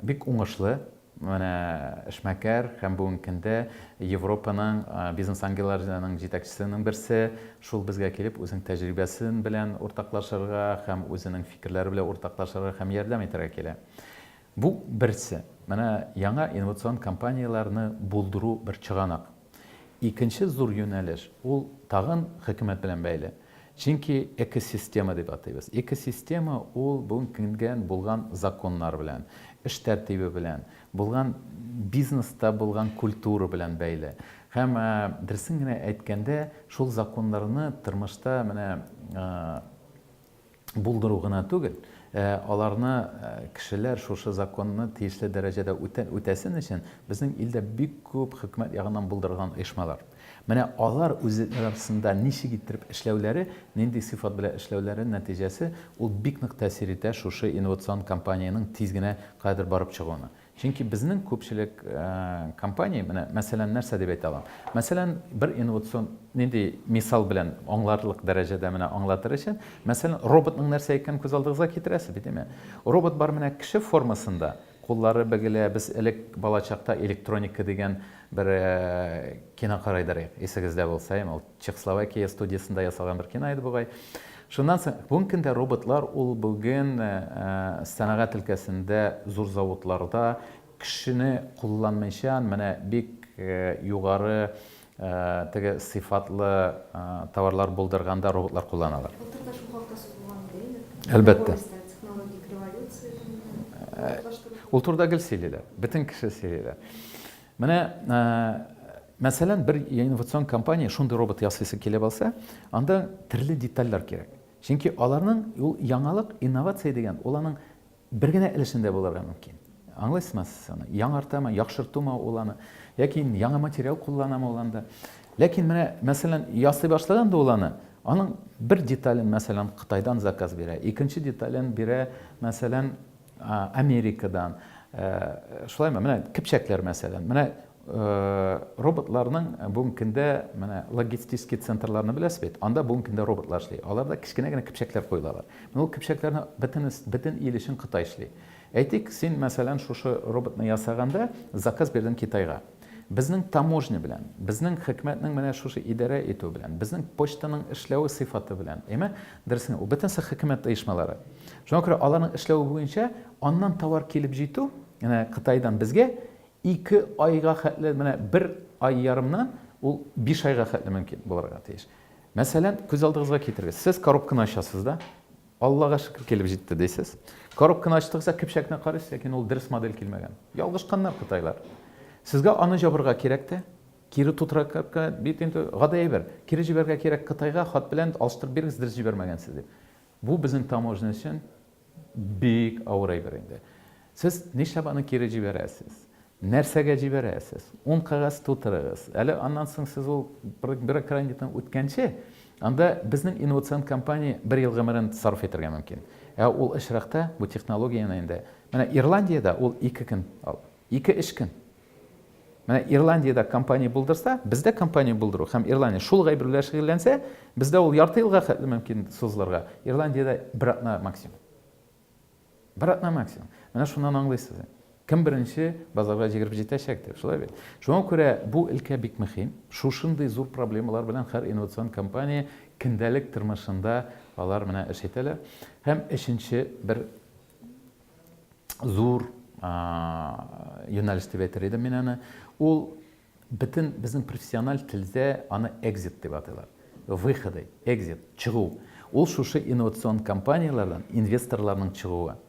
бик уңышлы менә эшмәкәр һәм бүгенге көндә Европаның бизнес ангелларының җитәкчесенең берсе шул безгә килеп үзенең тәҗрибәсен белән уртаклашырга һәм үзенең фикерләре белән уртаклашырга һәм ярдәм итәргә килә. Бу берсе. Менә яңа инновацион компанияларны булдыру бер чыганак. Икенче зур юнәлеш ул тагын хөкүмәт белән бәйле. Чөнки экосистема дип атыйбыз. Экосистема ул бүгенге көндә булган законнар белән, эш тәртибе белән, булган бизнеста булган культура белән бәйле. Һәм дөресен генә әйткәндә, шул законнарны тормышта менә булдыру гына түгел, аларны кешеләр шушы законны тиешле дәрәҗәдә үтәсен өчен безнең илдә бик күп хөкүмәт ягыннан булдырган оешмалар. Менә алар үзләре арасында ничек иттереп эшләүләре, нинди сыйфат белән эшләүләре нәтиҗәсе ул бик нык тәэсир итә шушы инновацион компанияның тиз генә кадәр барып чыгуына. Чөнки безнең күпчелек компания, менә мәсәлән, нәрсә дип әйтә алам? Мәсәлән, бер инновацион нинди мисал белән аңларлык дәрәҗәдә менә аңлатыр өчен, мәсәлән, роботның нәрсә икәнен күз алдыгызга китерәсез бит, әйме? Робот бар менә кеше формасында, куллары бәгелә, без элек бала чакта электроника дигән бер кино карыйдыр, исегездә булса, ул Чехословакия студиясында ясалган бер кино иде бугай. Шуннан соң, бүгенге көндә роботлар ул бүген сәнәгать өлкәсендә зур заводларда кешене кулланмыйча, менә бик югары теге сыйфатлы товарлар булдырганда роботлар кулланалар. Былтыр да шул хакта сүз булган иде. Әлбәттә. Технологик революция. Ул турда гел сөйлиләр, бөтен кеше сөйлиләр. Менә мәсәлән, бер инновацион компания шундый робот ясыйсы килә булса, анда төрле детальләр кирәк. Чөнки аларның ул яңалык, инновация дигән, ул аның бер генә өлешендә булырга мөмкин. Аңлайсызмы сез аны? Яңартамы, яхшыртумы ул аны, яки яңа материал кулланамы ул анда. Ләкин менә мәсәлән, ясый башлаганда ул аны, аның бер детален мәсәлән Кытайдан заказ бирә, икенче детален бирә мәсәлән Америкадан. Шулаймы? Менә кипчәкләр мәсәлән. Менә роботларның бүгенге көндә менә логистик центрларны беләсез бит. Анда бүгенге көндә роботлар эшли. Аларда кичкенә генә кипчәкләр куелалар. Менә ул кипчәкләрне бөтен ил өчен Кытай эшли. Әйтик, син мәсәлән шушы роботны ясаганда заказ бирдең Китайга. Безнең таможня белән, безнең хөкүмәтнең менә шушы идарә итү белән, безнең почтаның эшләү сыйфаты белән, әйме? Дөресен, ул бөтен хөкүмәт оешмалары. Шуңа күрә аларның эшләү буенча аннан товар килеп җитү, менә Кытайдан безгә 2 айга хәтле, менә 1 ай ярымнан ул 5 айга хәтле мөмкин булырга тиеш. Мәсәлән, күз алдыгызга китерегез. Сез коробканы ачасыз да, Аллага шөкер килеп җитте дисез. Коробканы ачтыгызда кипчәкне карыйсыз, ләкин ул дөрес модель килмәгән. Ялгышканнар Кытайлар. Сезгә аны җабырга кирәк тә, кире тутыракка бит инде гадәй бер. Кире җибәргә кирәк Кытайга, хат белән алыштырып бирегез, дөрес җибәрмәгәнсез дип. Бу безнең таможня өчен бик авыр әйбер инде. Сез нишләп аны кире җибәрәсез? Нәрсәгә җибәрәсез? 10 кагаз тутырыгыз. Әле аннан соң сез ул бер кредитны үткәнче, анда безнең инновацион компания 1 ел гомерен сарыф итәргә мөмкин. Ул эшрәктә бу технологияны инде. Менә Ирландиядә ул 2 көн, 2-3 көн. Менә Ирландиядә компания булдырса, бездә компания булдыру һәм Ирландия шул гайберләр шөгыльләнсә, бездә ул ярты елга хәтле мөмкин сузылырга. Ирландиядә 1 атна максимум. 1 атна максимум. Менә шуннан аңлыйсыз. Кем беренче базарга җигереп җитәчәк дип, шулай бит. Шуңа күрә бу өлкә бик мөһим. Шушындый зур проблемалар белән һәр инновацион компания көндәлек тормышында алар менә эш итәләр. Һәм өченче бер зур юнәлеш дип әйтер идем мин аны. Ул бөтен безнең профессиональ телдә аны exit дип атыйлар. Выходы, exit, чыгу. Ул шушы инновацион компаниялардан инвесторларның чыгуы.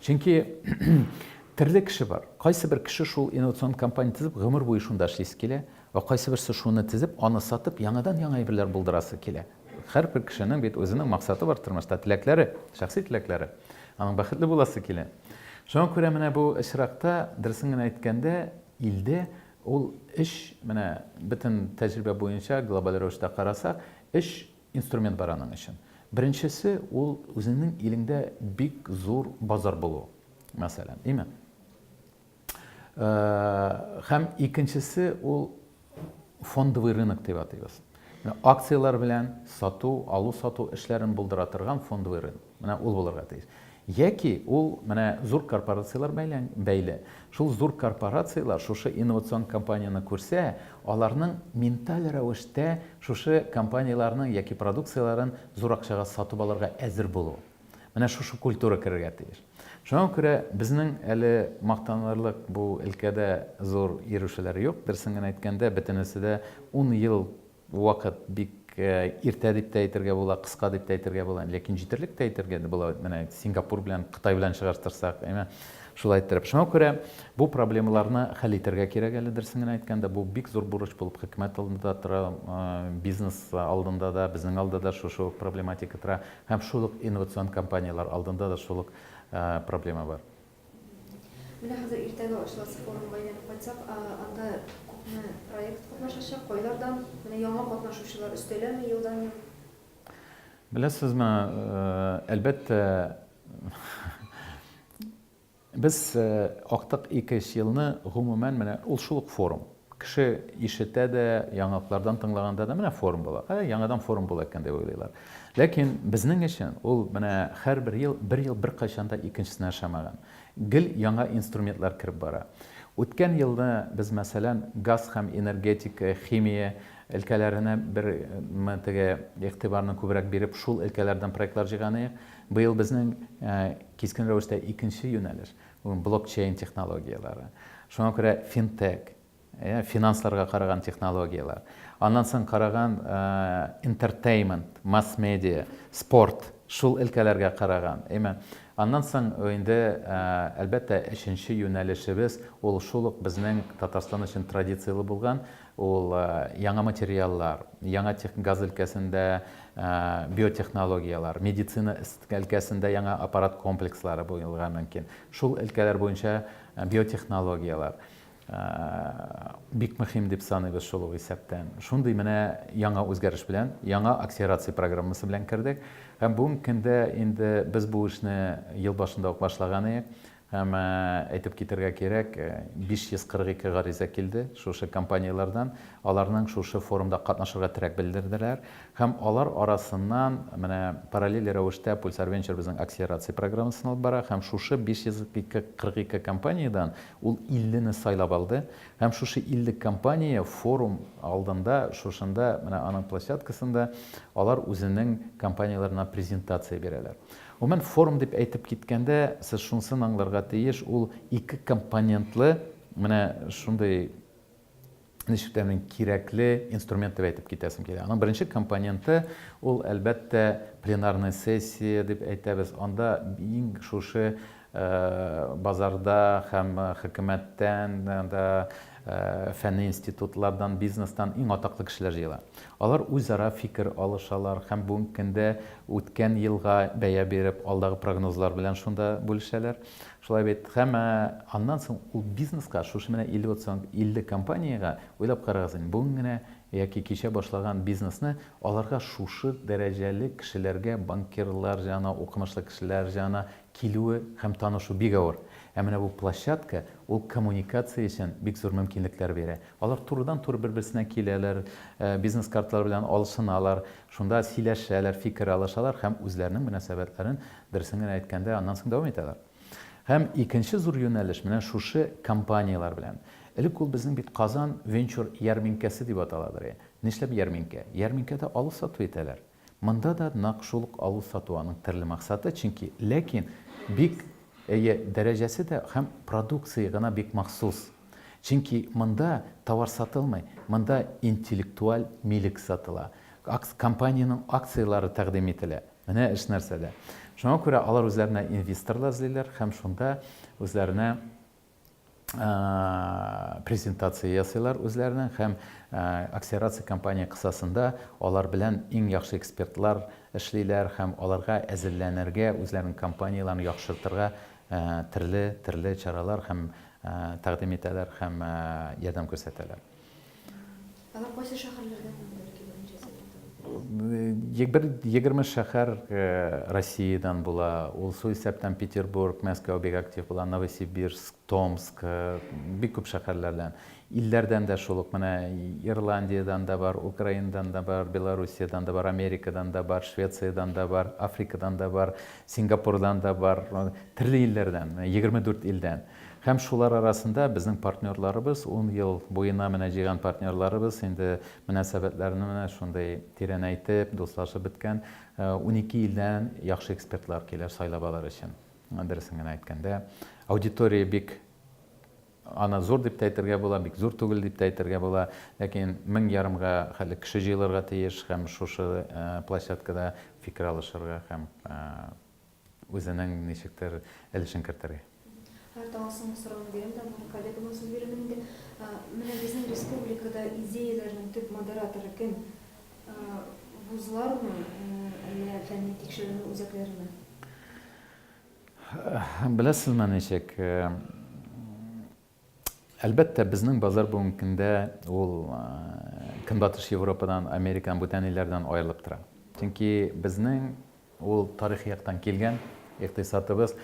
Чөнки төрле кеше бар. Кайсы бер кеше шул инновацион компания тизеп гомер буе шунда эшлисе килә, ва кайсы берсе шуны тизеп, аны сатып, яңадан яңа әйберләр булдырасы килә. Һәр бер кешенең бит үзенең максаты бар тормышта, теләкләре, шәхси теләкләре. Аның бәхетле буласы килә. Шуңа күрә менә бу эшракта, дөресен генә әйткәндә, илдә ул эш, менә бөтен тәҗрибә буенча глобаль рәвештә карасак, эш инструмент бар аның өчен. Беренчесе ул үзенең илендә бик зур базар булу. Мәсәлән, име? Һәм икенчесе ул фондовый рынок дип атыйбыз. Акциялар белән сату, алу-сату эшләрен булдыра торган фондовый рынок. Менә ул булырга тиеш. Яки ул менә зур корпорациялар бәйле. Шул зур корпорациялар шушы инновацион компанияны күрсә, аларның менталь рәвештә шушы компанияларның яки продукцияларын зур акчага сатып алырга әзер булу. Менә шушы культура керергә тиеш. Шуңа күрә безнең әле мактанырлык бу өлкәдә зур ирешүләр юк. Дөресен генә әйткәндә, бөтенесе дә 10 ел вакыт бик иртә дип тә әйтергә була, кыска дип тә әйтергә була, ләкин җитерлек тә әйтергә була. Менә Сингапур белән, Кытай белән чыгарттырсак, әйме, шулай иттереп. Шуңа күрә бу проблемаларны хәл итәргә кирәк әле, дөресен генә әйткәндә, бу бик зур бурыч булып хөкүмәт алдында тора, бизнес алдында да, безнең алдында да шушы проблематика тора, һәм шул ук инновацион компаниялар алдында да шул ук проблема бар. Менә хәзер иртәгә ачыласы форумга әйләнеп кайтсак, анда күпме проект катнашачак, кайлардан, менә яңа катнашучылар өстәләме елдан ел? Беләсезме, әлбәттә, без актык 2 елны гомумән менә ул шул ук форум. Кеше ишетә дә, яңаклардан тыңлаганда да менә форум була. Яңадан форум була икән дип уйлыйлар. Ләкин безнең өчен ул менә һәрбер ел, бер кайчанда икенчесенә ошамаган. Гел яңа инструментлар киреп бара. Үткән елда без мәсәлән газ һәм энергетика, химия өлкәләренә бер игътибарны күбрәк биреп, шул өлкәләрдән проектлар җыйган идек. Быел безнең кискен рәвештә икенче юнәлеш блокчейн технологиялары. Шуңа күрә финтек, финансларга караган технологиялар. Аннан соң караган entertainment, масс-медиа, спорт, шул өлкәләргә караган. Аннан соң инде әлбәттә 3нче юнәлешебез ул шул ук безнең Татарстан өчен традицияле булган, ул яңа материаллар, яңа газ өлкәсендә биотехнологиялар, медицина өлкәсендә яңа аппарат комплекслары булырга мөмкин. Шул өлкәләр буенча биотехнологиялар бик мөһим дип саныйбыз шул ук исәптән. Шундый менә яңа үзгәреш белән, яңа акселерация программасы белән кердек. Һәм бүгенге көндә инде без бу эшне ел башында ук башлаган идек. Һәм әйтеп китәргә кирәк, 542 гариза килде шушы компаниялардан. Аларның шушы форумда катнашырга теләк белдерделәр. Һәм алар арасыннан менә параллель рәвештә Pulsar Venture безнең акселерация программасын алып бара. Һәм шушы 542 компаниядан ул 50-не сайлап алды. Һәм шушы 50 компания форум алдында, шушында, менә аның площадкасында алар үзенең компанияларына презентация бирәләр. Умен форум дип әйтеп киткәндә, сез шунысын аңларга тиеш, ул 2 компонентлы, менә шундый ничектән кирәкле инструмент дип әйтеп китәсем килә. Аның беренче компоненты ул әлбәттә пленарная сессия дип әйтәбез. Анда иң шушы базарда һәм хөкүмәттән да фәнни институтлардан, бизнестан иң атаклы кешеләр җыела. Алар үзара фикер алышалар һәм бүгенге көндә үткән елга бәя биреп, алдагы прогнозлар белән шунда бүлешәләр. Шулай бит, һәм аннан соң ул бизнеска, шушы менә 50 компанияга уйлап карагыз, бүген генә яки кичә башлаган бизнесны аларга шушы дәрәҗәле кешеләргә, банкирлар җаны, укымышлы кешеләр җаны килүе һәм танышу бик авыр. Менә бу площадка ул коммуникация өчен бик зур мөмкинлекләр бирә. Алар турыдан-туры бер-берсенә киләләр, бизнес карталар белән алышыналар, шунда сөйләшәләр, фикер алышалар һәм үзләренең мөнәсәбәтләрен дөресен генә әйткәндә аннан соң дәвам итәләр. Һәм икенче зур юнәлеш менә шушы компаниялар белән. Элек ул безнең бит Казан Venture ярминкәсе дип аталадыр. Нишләп ярминкә? Ярминкәдә алу-сату итәләр. Монда да нәкъ шул ук алу-сату аның төрле максаты, чөнки ләкин бик дәрәҗәсе дә һәм продукция гына бик махсус. Чөнки монда товар сатылмый, монда интеллектуаль милек сатыла. Компаниянең акциялары тәкъдим ителә. Менә эш нәрсәдә. Шуңа күрә алар үзләренә инвесторлар эзлиләр һәм шунда үзләренә презентация ясыйлар үзләренең һәм акселерация компания кысасында алар белән иң яхшы экспертлар эшлиләр һәм аларга әзерләнергә, үзләренең компанияларын яхшыртырга төрле чаралар һәм тәкъдим итәләр һәм ярдәм күрсәтәләр. Алар кайсы шәһәрләрдә булдырырга беренчесе? 20 шәһәр Россиядан була. Ул су исәптән Петербург, Мәскәү бик актив була, Новосибирск, Томск, бик күп шәһәрләрдән. Илләрдән дә шул ук, менә Ирландиядан да бар, Украинадан да бар, Белоруссиядан да бар, Америкадан да бар, Швециядан да бар, Африкадан да бар, Сингапурдан да бар, төрле илләрдән, 24 илдән. Һәм шулар арасында безнең партнерларыбыз, 10 ел буена менә җыйган партнерларыбыз, инде мөнәсәбәтләрне менә шундай тирәнәйтеп, дуслашып беткән 12 илдән яхшы экспертлар киләр сайлап алар өчен. Дөресен генә әйткәндә, аудитория бик аны зур дип әйтергә була, бик зур түгел дип әйтергә була, ләкин 1000-га хәле кеше җыелырга тиеш һәм шушы площадкада фикер алышырга һәм үзенең ничектер өлешен кертергә. Арталасың сорауны бирәм дә, коллегама сүз бирәм инде. Менә безнең республикада идеяләрнең төп модераторы кем? Вузлармы, әллә фәнни тикшеренү үзәкләрме? Беләсезме ничек? Әлбәттә, безнең базар бүгенге көндә ул Көнбатыш Европадан, Америкадан, бүтән илләрдән аерылып тора. Чөнки безнең ул тарихи яктан килгән икътисадыбыз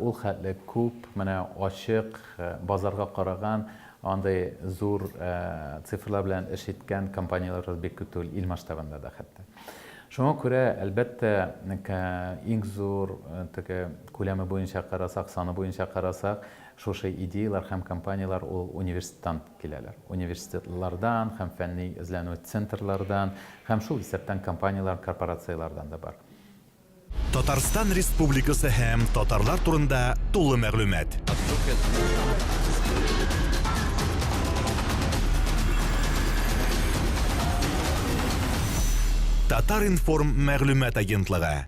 ул хәтле күп, менә ачык, базарга караган, андай зур цифрлар белән эш иткән компаниялар бик күп түгел, ил масштабында да хәтта. Шуңа күрә, әлбәттә, иң зур күләме буенча карасак, саны буенча карасак, шушы идеялар һәм компаниялар ул университеттан киләләр. Университетлардан һәм фәнни эзләнү центрлардан һәм шул исәптән компаниялар, корпорациялардан да бар. Татарстан Республикасы һәм татарлар турында тулы мәгълүмат. Татар информ мәгълүмат агентлыгы.